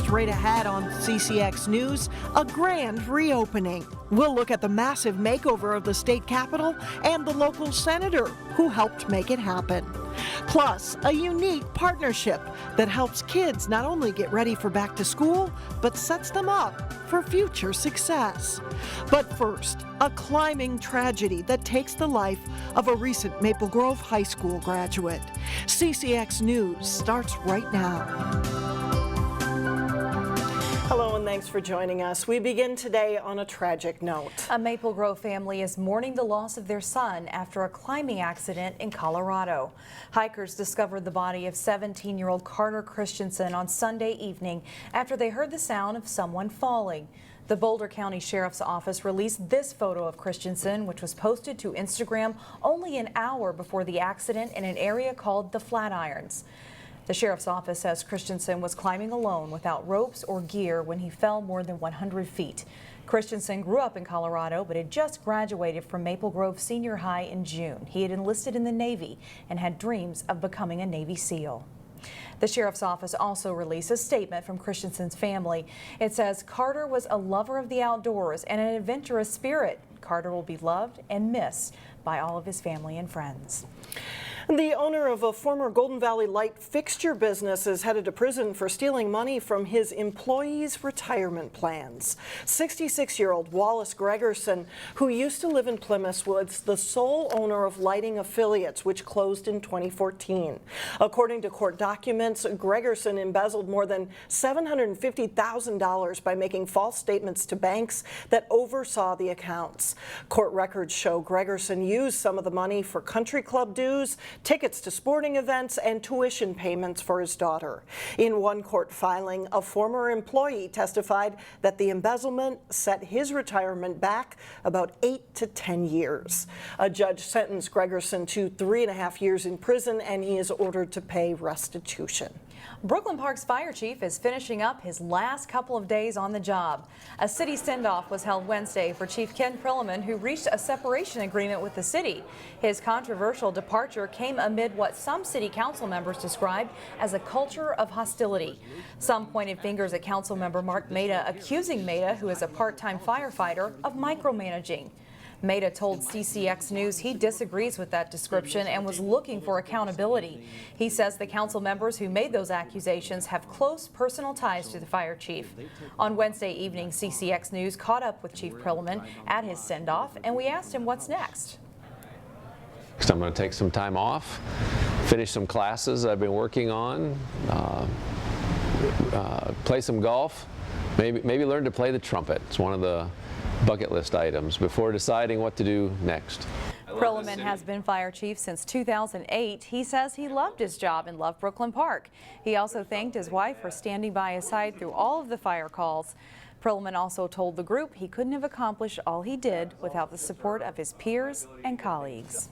Straight ahead on CCX News, a grand reopening. We'll look at the massive makeover of the state capitol and the local senator who helped make it happen. Plus, a unique partnership that helps kids not only get ready for back to school, but sets them up for future success. But first, a climbing tragedy that takes the life of a recent Maple Grove High School graduate. CCX News starts right now. Hello and thanks for joining us. We begin today on a tragic note. A Maple Grove family is mourning the loss of their son after a climbing accident in Colorado. Hikers discovered the body of 17-year-old Carter Christensen on Sunday evening after they heard the sound of someone falling. The Boulder County Sheriff's Office released this photo of Christensen, which was posted to Instagram only an hour before the accident in an area called the Flatirons. The Sheriff's Office says Christensen was climbing alone without ropes or gear when he fell more than 100 feet. Christensen grew up in Colorado, but had just graduated from Maple Grove Senior High in June. He had enlisted in the Navy and had dreams of becoming a Navy SEAL. The Sheriff's Office also released a statement from Christensen's family. It says Carter was a lover of the outdoors and an adventurous spirit. Carter will be loved and missed by all of his family and friends. The owner of a former Golden Valley light fixture business is headed to prison for stealing money from his employees' retirement plans. 66-year-old Wallace Gregerson, who used to live in Plymouth, was the sole owner of Lighting Affiliates, which closed in 2014. According to court documents, Gregerson embezzled more than $750,000 by making false statements to banks that oversaw the accounts. Court records show Gregerson used some of the money for country club dues, tickets to sporting events, and tuition payments for his daughter. In one court filing, a former employee testified that the embezzlement set his retirement back about 8 to 10 years. A judge sentenced Gregerson to 3.5 years in prison, and he is ordered to pay restitution. Brooklyn Park's fire chief is finishing up his last couple of days on the job. A city send-off was held Wednesday for Chief Ken Prillaman, who reached a separation agreement with the city. His controversial departure came amid what some city council members described as a culture of hostility. Some pointed fingers at council member Mark Maida, accusing Maida, who is a part-time firefighter, of micromanaging. Maida told CCX News he disagrees with that description and was looking for accountability. He says the council members who made those accusations have close personal ties to the fire chief. On Wednesday evening, CCX News caught up with Chief Prillaman at his send-off, and we asked him what's next. So I'm going to take some time off, finish some classes I've been working on, play some golf, maybe learn to play the trumpet. It's one of the bucket list items before deciding what to do next. Prillaman has been fire chief since 2008. He says he loved his job and loved Brooklyn Park. He also thanked his wife for standing by his side through all of the fire calls. Prillaman also told the group he couldn't have accomplished all he did without the support of his peers and colleagues.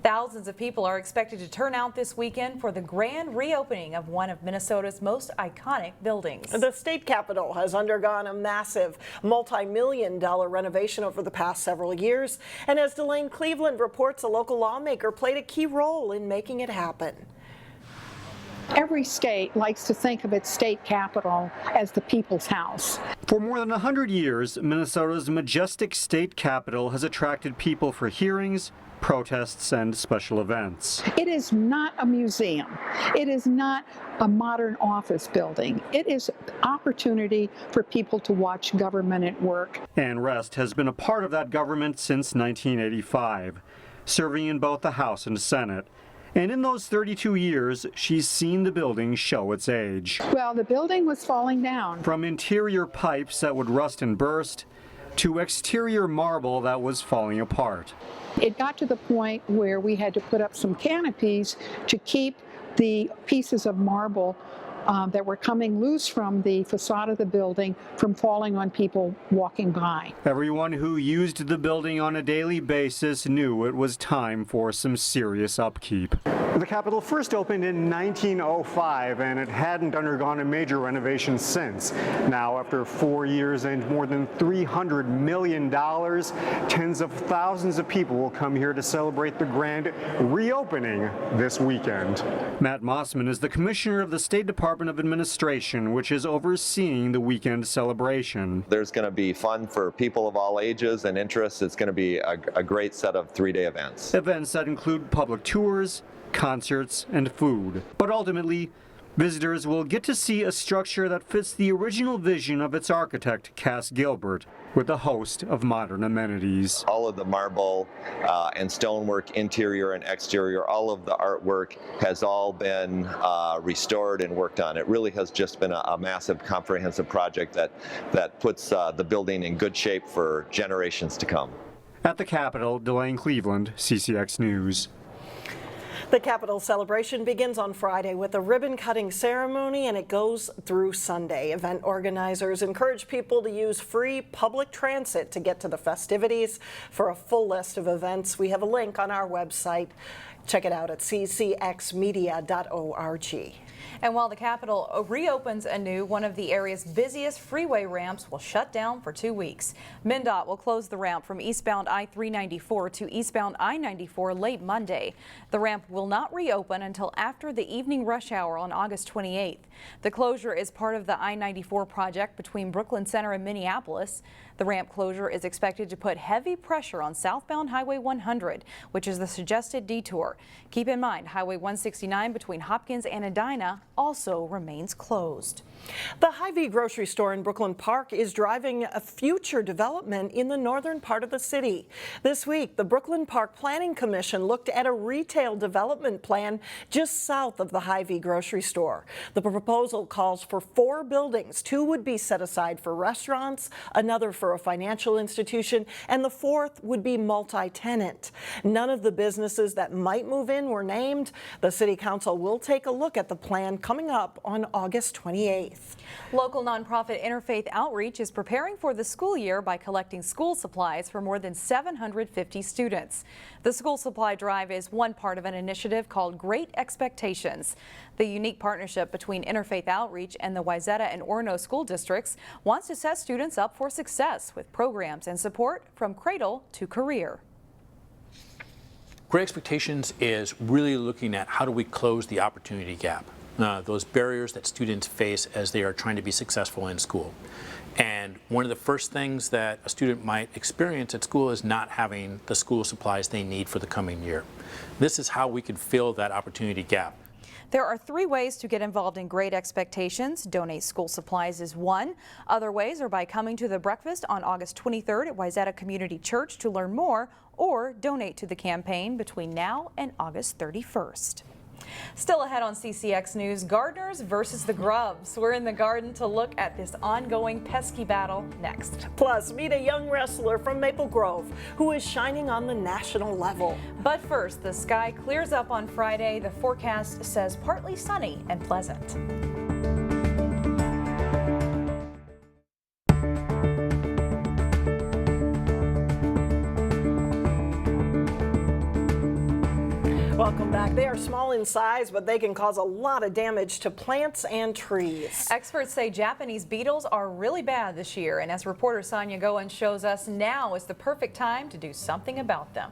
Thousands of people are expected to turn out this weekend for the grand reopening of one of Minnesota's most iconic buildings. The state capitol has undergone a massive multi-million-dollar renovation over the past several years, and as Delane Cleveland reports, a local lawmaker played a key role in making it happen. Every state likes to think of its state capital as the people's house. For more than 100 years, Minnesota's majestic state capitol has attracted people for hearings, protests, and special events. It is not a museum. It is not a modern office building. It is an opportunity for people to watch government at work. Ann Rest has been a part of that government since 1985, serving in both the House and Senate. And in those 32 years, she's seen the building show its age. Well, the building was falling down. From interior pipes that would rust and burst, to exterior marble that was falling apart. It got to the point where we had to put up some canopies to keep the pieces of marble that were coming loose from the facade of the building from falling on people walking by. Everyone who used the building on a daily basis knew it was time for some serious upkeep. The Capitol first opened in 1905, and it hadn't undergone a major renovation since. Now, after 4 years and more than $300 million, tens of thousands of people will come here to celebrate the grand reopening this weekend. Matt Mossman is the commissioner of the State Department of Administration, which is overseeing the weekend celebration. There's going to be fun for people of all ages and interests. It's going to be a great set of three-day events. Events that include public tours, concerts, and food. But ultimately, visitors will get to see a structure that fits the original vision of its architect, Cass Gilbert, with a host of modern amenities. All of the marble and stonework, interior and exterior, all of the artwork has all been restored and worked on. It really has just been a massive, comprehensive project that puts the building in good shape for generations to come. At the Capitol, Delane Cleveland, CCX News. The Capitol celebration begins on Friday with a ribbon-cutting ceremony, and it goes through Sunday. Event organizers encourage people to use free public transit to get to the festivities. For a full list of events, we have a link on our website. Check it out at ccxmedia.org. And while the Capitol reopens anew, one of the area's busiest freeway ramps will shut down for 2 weeks. MnDOT will close the ramp from eastbound I-394 to eastbound I-94 late Monday. The ramp will not reopen until after the evening rush hour on August 28th. The closure is part of the I-94 project between Brooklyn Center and Minneapolis. The ramp closure is expected to put heavy pressure on southbound Highway 100, which is the suggested detour. Keep in mind, Highway 169 between Hopkins and Edina also remains closed. The Hy-Vee grocery store in Brooklyn Park is driving a future development in the northern part of the city. This week, the Brooklyn Park Planning Commission looked at a retail development plan just south of the Hy-Vee grocery store. The proposal calls for 4 buildings. 2 would be set aside for restaurants, another for a financial institution, and the 4th would be multi-tenant. None of the businesses that might move in were named. The City Council will take a look at the plan coming up on August 28th. Local nonprofit Interfaith Outreach is preparing for the school year by collecting school supplies for more than 750 students. The school supply drive is one part of an initiative called Great Expectations. The unique partnership between Interfaith Outreach and the Wayzata and Orono school districts wants to set students up for success with programs and support from cradle to career. Great Expectations is really looking at how do we close the opportunity gap, those barriers that students face as they are trying to be successful in school. And one of the first things that a student might experience at school is not having the school supplies they need for the coming year. This is how we could fill that opportunity gap. There are 3 ways to get involved in Great Expectations. Donate school supplies is one. Other ways are by coming to the breakfast on August 23rd at Wayzata Community Church to learn more, or donate to the campaign between now and August 31st. Still ahead on CCX News, gardeners versus the grubs. We're in the garden to look at this ongoing pesky battle next. Plus, meet a young wrestler from Maple Grove who is shining on the national level. But first, the sky clears up on Friday. The forecast says partly sunny and pleasant. Welcome back. They are small in size, but they can cause a lot of damage to plants and trees. Experts say Japanese beetles are really bad this year, and as reporter Sonia Goen shows us, now is the perfect time to do something about them.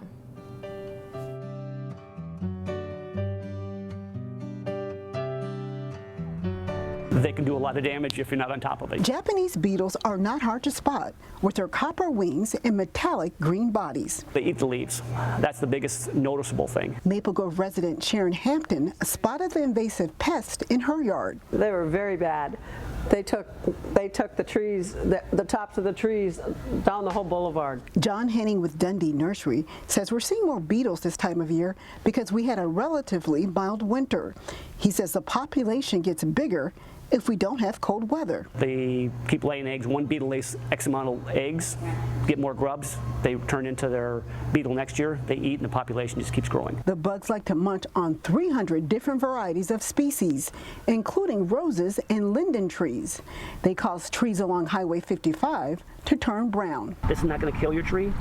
They can do a lot of damage if you're not on top of it. Japanese beetles are not hard to spot with their copper wings and metallic green bodies. They eat the leaves. That's the biggest noticeable thing. Maple Grove resident Sharon Hampton spotted the invasive pest in her yard. They were very bad. They took the trees, the tops of the trees down the whole boulevard. John Henning with Dundee Nursery says we're seeing more beetles this time of year because we had a relatively mild winter. He says the population gets bigger if we don't have cold weather. They keep laying eggs. One beetle lays X amount of eggs, get more grubs. They turn into their beetle next year. They eat and the population just keeps growing. The bugs like to munch on 300 different varieties of species, including roses and linden trees. They cause trees along Highway 55 to turn brown. This is not going to kill your tree.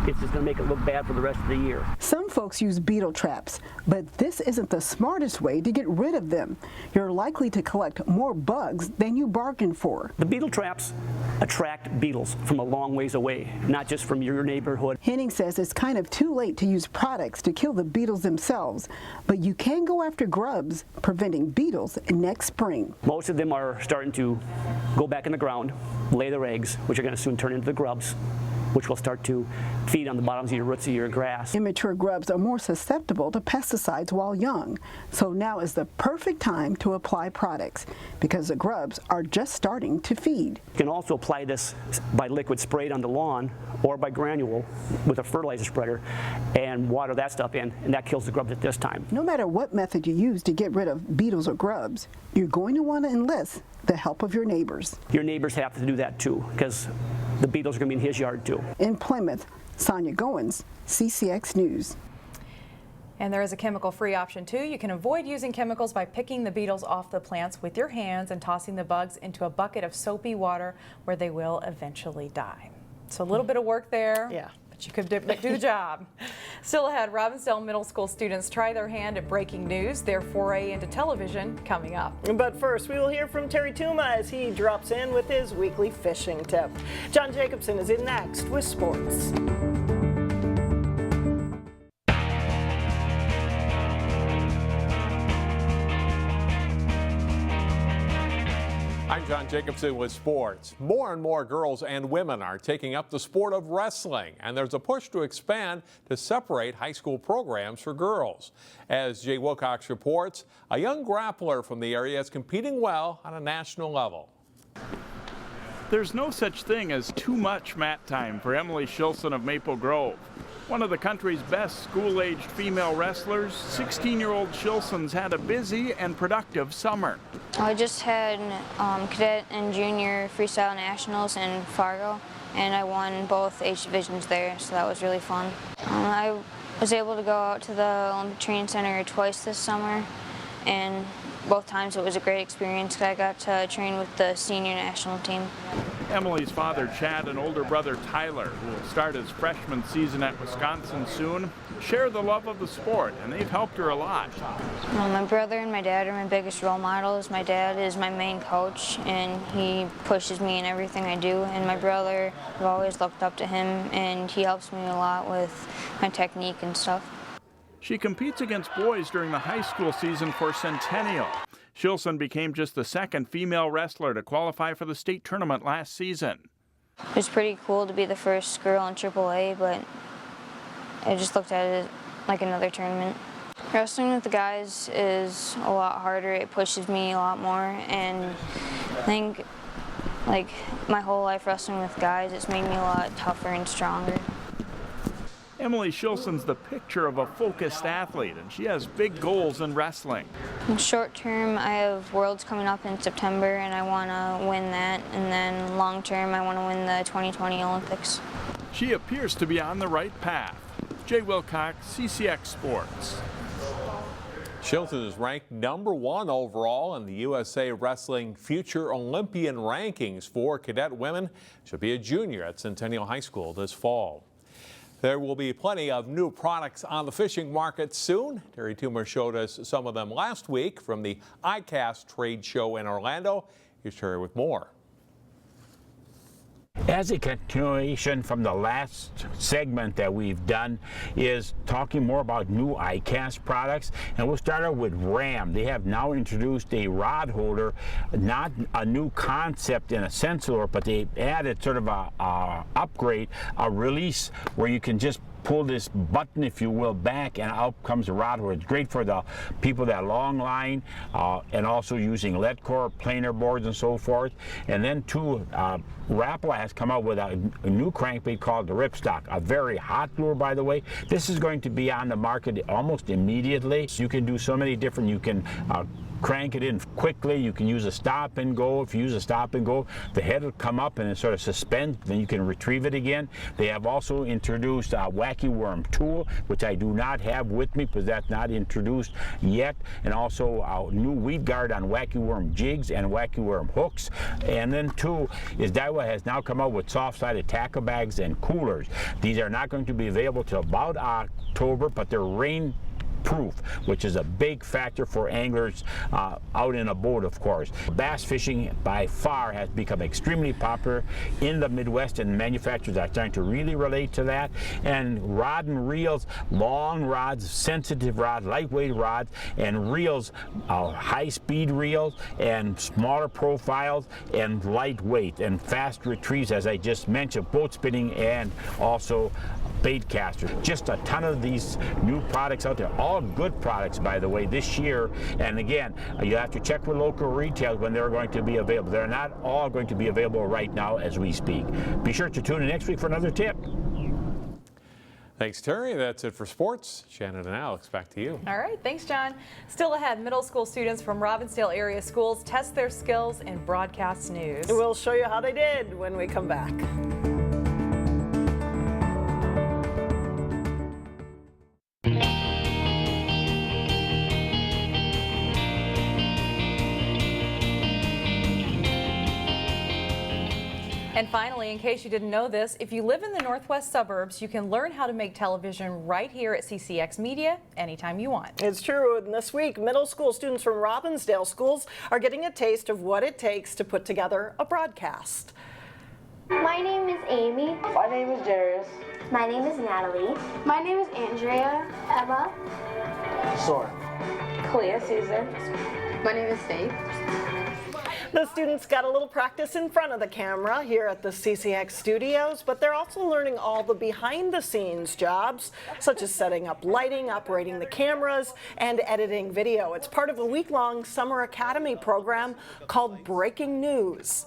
It's just going to make it look bad for the rest of the year. Some folks use beetle traps, but this isn't the smartest way to get rid of them. You're likely to collect more bugs than you bargained for. The beetle traps attract beetles from a long ways away, not just from your neighborhood. Henning says it's kind of too late to use products to kill the beetles themselves, but you can go after grubs, preventing beetles next spring. Most of them are starting to go back in the ground, lay their eggs, which are going to soon turn into the grubs, which will start to feed on the bottoms of your roots of your grass. Immature grubs are more susceptible to pesticides while young, so now is the perfect time to apply products because the grubs are just starting to feed. You can also apply this by liquid sprayed on the lawn or by granule with a fertilizer spreader and water that stuff in, and that kills the grubs at this time. No matter what method you use to get rid of beetles or grubs, you're going to want to enlist the help of your neighbors. Your neighbors have to do that too, because the beetles are going to be in his yard too. In Plymouth, Sonia Goins, CCX News. And there is a chemical-free option too. You can avoid using chemicals by picking the beetles off the plants with your hands and tossing the bugs into a bucket of soapy water where they will eventually die. So a little bit of work there. Yeah. But you could do the job. Still ahead, Robbinsdale Middle School students try their hand at breaking news, their foray into television coming up. But first, we will hear from Terry Tuma as he drops in with his weekly fishing tip. John Jacobson is in next with sports. I'm John Jacobson with sports. More and more girls and women are taking up the sport of wrestling, and there's a push to expand to separate high school programs for girls. As Jay Wilcox reports, a young grappler from the area is competing well on a national level. There's no such thing as too much mat time for Emily Shilson of Maple Grove. One of the country's best school-aged female wrestlers, 16-year-old Shilson's had a busy and productive summer. I just had cadet and junior freestyle nationals in Fargo, and I won both age divisions there, so that was really fun. I was able to go out to the Olympic Training Center twice this summer, and both times it was a great experience because I got to train with the senior national team. Emily's father, Chad, and older brother, Tyler, who will start his freshman season at Wisconsin soon, share the love of the sport, and they've helped her a lot. My brother and my dad are my biggest role models. My dad is my main coach, and he pushes me in everything I do. And my brother, I've always looked up to him, and he helps me a lot with my technique and stuff. She competes against boys during the high school season for Centennial. Shilson became just the second female wrestler to qualify for the state tournament last season. It was pretty cool to be the first girl in AAA, but I just looked at it like another tournament. Wrestling with the guys is a lot harder. It pushes me a lot more, and I think like my whole life wrestling with guys, it's made me a lot tougher and stronger. Emily Shilson's the picture of a focused athlete, and she has big goals in wrestling. In short term, I have Worlds coming up in September, and I want to win that. And then long term, I want to win the 2020 Olympics. She appears to be on the right path. Jay Wilcox, CCX Sports. Shilson is ranked #1 overall in the USA Wrestling Future Olympian rankings for cadet women. She'll be a junior at Centennial High School this fall. There will be plenty of new products on the fishing market soon. Terry Toomer showed us some of them last week from the ICAST trade show in Orlando. Here's Terry with more. As a continuation from the last segment that we've done is talking more about new ICAST products, and we'll start out with RAM. They have now introduced a rod holder, not a new concept in a sense, but they added sort of a upgrade, a release where you can just pull this button, if you will, back, and out comes the rod holder. It's great for the people that long line and also using lead core, planer boards, and so forth. And then too, Rapala has come out with a new crankbait called the Ripstock, a very hot lure, by the way. This is going to be on the market almost immediately. So you can do so many different, you can crank it in quickly. You can use a stop and go. If you use a stop and go, the head will come up and it sort of suspend, then you can retrieve it again. They have also introduced a Wacky Worm tool, which I do not have with me because that's not introduced yet, and also a new weed guard on Wacky Worm jigs and Wacky Worm hooks. And then two is Daiwa has now come out with soft-sided tackle bags and coolers. These are not going to be available till about October, but they're rain-proof, which is a big factor for anglers out in a boat, of course. Bass fishing by far has become extremely popular in the Midwest, and manufacturers are starting to really relate to that. And rod and reels, long rods, sensitive rods, lightweight rods, and reels, high-speed reels, and smaller profiles, and lightweight, and fast retrieves, as I just mentioned, boat spinning and also bait casters. Just a ton of these new products out there, all good products, by the way, this year. And again, you have to check with local retailers when they're going to be available. They're not all going to be available right now as we speak. Be sure to tune in next week for another tip. Thanks, Terry. That's it for sports. Shannon and Alex, back to you. All right, thanks, John. Still ahead, middle school students from Robbinsdale area schools test their skills in broadcast news. We'll show you how they did when we come back. And finally, in case you didn't know this, if you live in the northwest suburbs, you can learn how to make television right here at CCX Media anytime you want. It's true. And this week, middle school students from Robbinsdale schools are getting a taste of what it takes to put together a broadcast. My name is Amy. My name is Darius. My name is Natalie. My name is Andrea. Emma. Soren. Clea Caesar. My name is Faith. The students got a little practice in front of the camera here at the CCX studios, but they're also learning all the behind-the-scenes jobs, such as setting up lighting, operating the cameras, and editing video. It's part of a week-long summer academy program called Breaking News.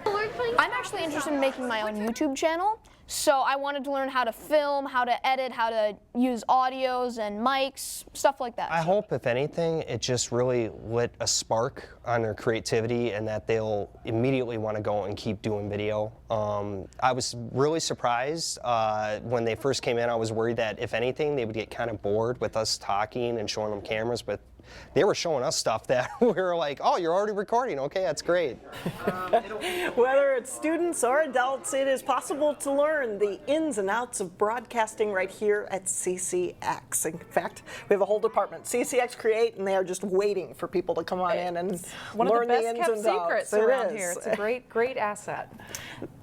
I'm actually interested in making my own YouTube channel, so I wanted to learn how to film, how to edit, how to use audios and mics, stuff like that. I hope, if anything, it just really lit a spark on their creativity and that they'll immediately want to go and keep doing video. I was really surprised when they first came in. I was worried that, if anything, they would get kind of bored with us talking and showing them cameras, but they were showing us stuff that we were like, oh, you're already recording. Okay, that's great. Whether it's students or adults, it is possible to learn the ins and outs of broadcasting right here at CCX. In fact, we have a whole department, CCX Create, and they are just waiting for people to come on in and One learn of the best ins kept and outs. secrets around here. It's a great asset.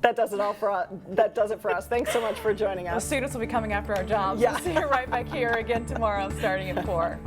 That does it all for us. That does it for us. Thanks so much for joining us. The students will be coming after our jobs. Yeah. We'll see you right back here again tomorrow starting at 4.